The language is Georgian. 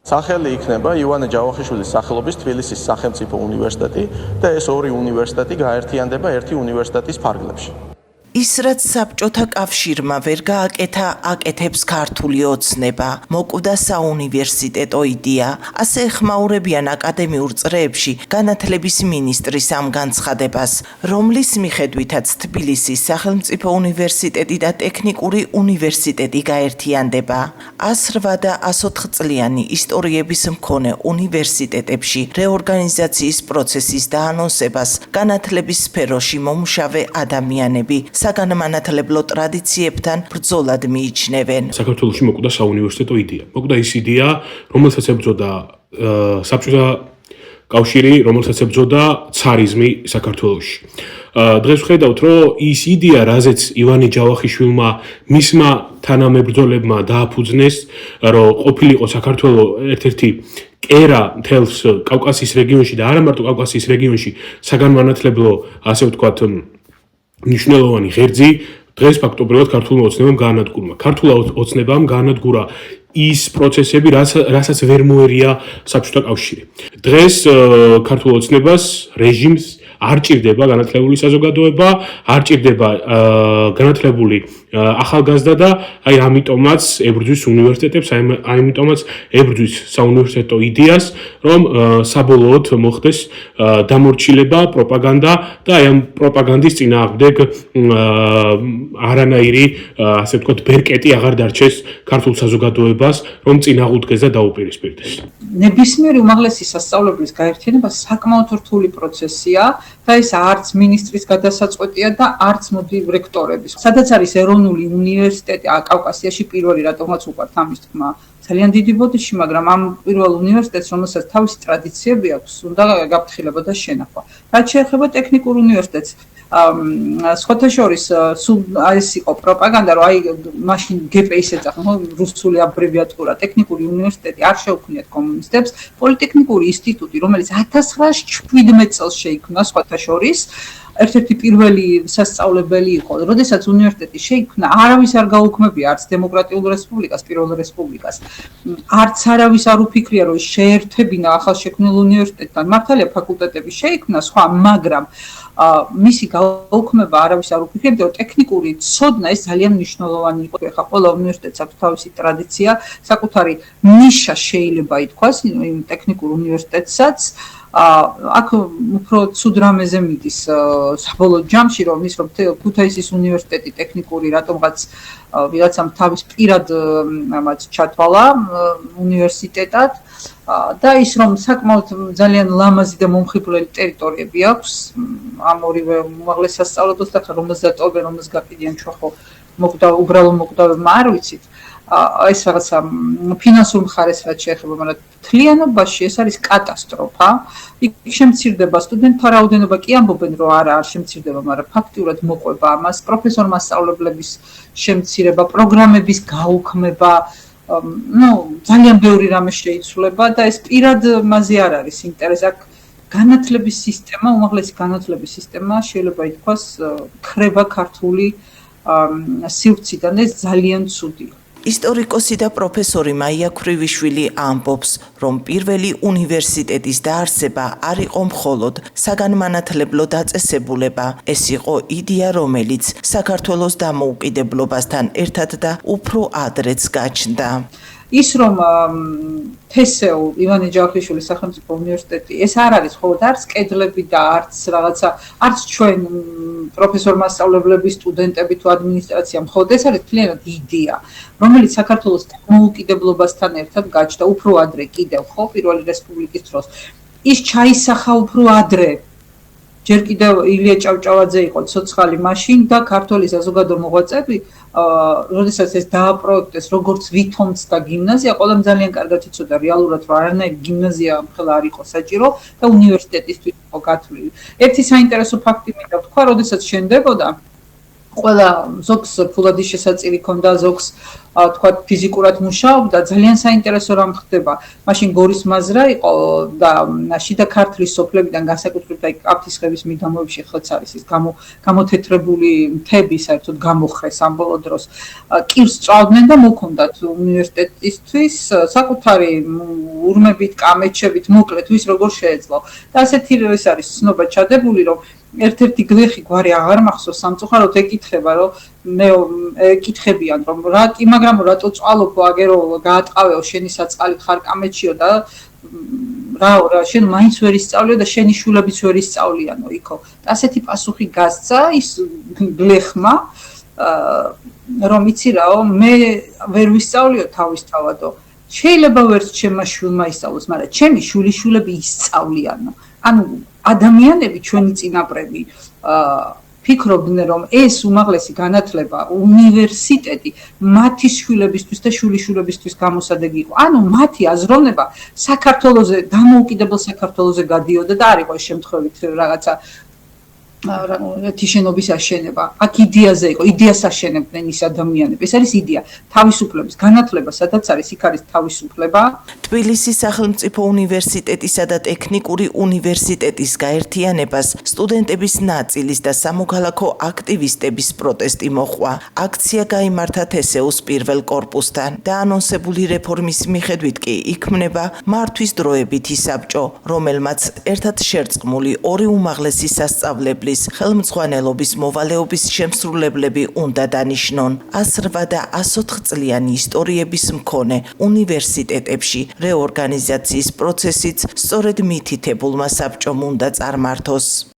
სახელი იქნება ივანე ჯავახიშვილის სახელობის თბილისის სახელმწიფო უნივერსიტეტი და ეს ორი უნივერსიტეტი გაერთიანდება ერთი უნივერსიტეტის ფარგლებში. ის რაც საბჭოთა კავშირმა ვერ გააკეთა, აკეთებს ქართული ოცნება, მოკვდა საუნივერსიტეტო იდეა, ასე ეხმაურებიან აკადემიურ წრეებში განათლების მინისტრის ამ განცხადებას, რომლის მიხედვითაც თბილისის სახელმწიფო უნივერსიტეტი და ტექნიკური უნივერსიტეტი გაერთიანდება. 108 და 104 წლიანი ისტორიების მქონე უნივერსიტეტებში რეორგანიზაციის პროცესის დაანონსებას განათლების სფეროში მომუშავე ადამიანები საგანმანათლებლო ტრადიციებთან ბრძოლად მიიჩნევენ. საქართველოში მოკვდა საუნივერსიტეტო იდეა. მოკვდა ის იდეა, რომელსაც ებრძოდა საბჭოთა კავშირი, რომელსაც ებრძოდა ცარიზმი საქართველოში. დღეს ვხედავთ, რომ ის იდეა, რაზეც ივანე ჯავახიშვილმა მისმა თანამებრძოლებმა დააფუძნეს, რომ ყოფილიყო საქართველოს ერთ-ერთი კერა მთელს კავკასიის რეგიონში და არა მარტო კავკასიის რეგიონში საგანმანათლებლო, ასე ვთქვათ, მნიშვნელოვანი ღერძი დღეს ფაქტობრივად ქართულმა ოცნებამ გაანადგურა. ქართულ ოცნებამ გაანადგურა ის პროცესები, რასაც ვერ მოერია საბჭოთა კავშირი. დღეს ქართულ ოცნებას რეჟიმს არ ჭირდება განათლებული საზოგადოება, არ ჭირდება განათლებული ახალგაზრდა და აი ამიტომაც ებრძვის უნივერსიტეტებს, ამიტომაც ებრძვის საუნივერსიტეტო იდეას, რომ საბოლოოდ მოხდეს დამორჩილება, პროპაგანდა და აი ამ პროპაგანდის წინააღმდეგ არანაირი, ასე ვთქვათ, ბერკეტი აღარ დარჩეს ქართულ საზოგადოებას, რომ წინააღმდეგეს და დაუპირისპირდეს. ნებისმიერი უმაღლესი სასწავლებლის გაერთიანება საკმაოდ რთული პროცესია და ეს არც მინისტრის გადასაწყვეტია და არც მოდი რექტორების. სადაც არის ეროვნული უნივერსიტეტი კავკასიაში პირველი, რატომაც უყვართ ამის თქმა, ძალიან დიდი ბოდიში, მაგრამ ამ პირველ უნივერსიტეტს, რომელსაც თავისი ტრადიციები აქვს, უნდა გაფრთხილება და შენახვა. რაც შეეხება ტექნიკურ უნივერსიტეტს, სხვათა შორის ეს იყო პროპაგანდა, რომ აი მაშინ GPI-ს ეძახდნენ, რუსული აბრევიატურა, ტექნიკური უნივერსიტეტი არ შეუქმნიათ კომუნისტებს, პოლიტექნიკური ინსტიტუტი, რომელიც 1917 წელს შეიქმნა, სხვათა შორის ერთ-ერთი პირველი სასწავლებელი იყო. როდესაც უნივერსიტეტი შეიქმნა, არავის არ გაუქმებია არც დემოკრატიულ რესპუბლიკას, პირველ რესპუბლიკას. არც არავის არ უფიქრია, რომ შეერთებინა ახალშექმნილ უნივერსიტეტთან. მართალია ფაკულტეტები შეიქმნა სხვა, მაგრამ მისი გაუქმება არავის არ უფიქრებდა, რომ ტექნიკური ცოდნა ეს ძალიან მნიშვნელოვანი იყო. ეხლა ყველა უნივერსიტეტს აქვს თავისი ტრადიცია, საკუთარი ნიშა შეიძლება ითქვას იმ ტექნიკურ უნივერსიტეტსაც. აქ უფრო ცუდ რამეზე მიდის საბოლოო ჯამში, რომ ის რომ ქუთაისის უნივერსიტეტი ტექნიკური რატომღაც ვიღაცამ თავის პირად ამაც ჩათვალა უნივერსიტეტად და ის რომ საკმაოდ ძალიან ლამაზი და მომხიბვლელი ტერიტორიები აქვს ამ ორივე უმაღლეს სასწავლებელს და 50 ტომი რომელს გაკიდიან ჩვენ ხო მოკვდა უბრალო მოკვდავებმა არ ვიცით. ეს რაღაცა ფინანსურ მხარეს რაც შეეხება, მაგრამ თლიანობაში ეს არის კატასტროფა. იქ შემცირდება სტუდენტთა რაოდენობა, კი ამბობენ, რომ არ შემცირდება, მაგრამ ფაქტიურად მოყვება ამას, პროფესორ მასწავლებლების შემცირება, პროგრამების გაუქმება, ძალიან ბევრი რამე შეიცვლება და ეს პირად მასზე არ არის ინტერესი. აქ განათლების სისტემა, უმაღლესი განათლების სისტემა შეიძლება ითქვას ხრება ქართული სივრციდან, ეს ძალიან ცუდია. ისტორიკოსი და პროფესორი მაია ქრივიშვილი ამბობს, რომ პირველი უნივერსიტეტის დაარსება არ იყო მხოლოდ საგანმანათლებლო დაწესებულება, ეს იყო იდეა, რომელიც საქართველოს დამოუკიდებლობასთან ერთად და უფრო ადრეც გაჩნდა. ის რომ თესეუ ივანე ჯავახიშვილის სახელმწიფო უნივერსიტეტი ეს არ არის მხოლოდ არც კედლები და არც რაღაცა არც ჩვენ პროფესორ მასწავლებლები სტუდენტები თუ ადმინისტრაცია მხოლოდ ეს არის თლიანად იდეა რომელიც საქართველოს დამოუკიდებლობასთან ერთად გაჩნდა უფრო ადრე კიდევ ხო პირველი რესპუბლიკის დროს ის ჩაისახა უფრო ადრე ჯერ კიდევ ილია ჭავჭავაძე იყო ცოცხალი მაშინ და ქართული საზოგადო მოღვაწეები როდესაც ეს დააპროექტეს როგორც ვითომცდა გიმნაზია, ყველამ ძალიან კარგად იცოდა რეალურად რომ არანაირი გიმნაზია მხოლოდ არ იყო საჭირო და უნივერსიტეტისთვის იყო გათვლილი. ერთი საინტერესო ფაქტი მინდა ვთქვა, როდესაც შენდებოდა ყველა ზოგს ფულადის შესაწირი ქონდა, ზოგს თქვათ ფიზიკურად მუშაობდა, ძალიან საინტერესო რამ ხდება. მაშინ გორის მაზრა იყო და შიდა ქართლის სოფლებიდან განსაკუთრებით აი კაფთისხევის მიდამოებში ხლაც არის ის გამოთეთრებული მთები საერთოდ გამოხრეს ამ ბოლო დროს. კირს წავდნენ და მოქონდათ უნივერსიტეტისთვის საკუთარი ურმებით, კამეჩებით, მოკლედ ვის როგორ შეეძლო. და ასეთი ის არის ცნობა ჩადებული, რომ ერთ-ერთი გლეხი გვარი აღარ მახსოვს სამწუხაროდ ეკითხება რომ მე ეკითხებიან რომ მაგრამ რატო წვალობო აგერო გაატყავეო შენი საწყალით ხარ კამეჩიო და რა შენ მაინც ვერ ისწავლიო და შენი შულებიც ვერ ისწავლიანო იქო და ასეთი პასუხი გასცა ის გლეხმა რომ იცი რაო მე ვერ ვისწავლიო თავისთავადო შეიძლება ვერც ჩემმა შვილმა ისწავლოს მაგრამ ჩემი შვილიშვილები ისწავლიანო ანუ ადამიანები ჩვენი წინაპრები ფიქრობდნენ რომ ეს უმაღლესი განათლება უნივერსიტეტი მათი შვილებისთვის და შვილიშვილებისთვის გამოსადეგი იყო ანუ მათი აზროვნება საქართველოზე დამოუკიდებელ საქართველოზე გადიოდა და არ იყო შემთხვევით რაღაცა ერთი შენობის აშენება აქ იდეაზე იყო იდეას აშენებდნენ ის ადამიანები ეს არის იდეა თავისუფლების განათლება სადაც არის იქ არის თავისუფლება თბილისის სახელმწიფო უნივერსიტეტისა და ტექნიკური უნივერსიტეტის გაერთიანებას სტუდენტების ნაწილის და სამოქალაქო აქტივისტების პროტესტი მოჰყვა აქცია გაიმართა თესეუს პირველ კორპუსთან და ანონსებული რეფორმის მიხედვით კი იქმნება მართვის დროებითი საბჭო რომელმაც ერთად შერწყმული ორი უმაღლესი სასწავლებლი ხელმძღვანელობის მოვალეობის შემსრულებლები უნდა დანიშნონ 108 და 104 წლიანი ისტორიების მქონე უნივერსიტეტებში რეორგანიზაციის პროცესიც სწორედ მითითებულმა საბჭომ უნდა წარმართოს.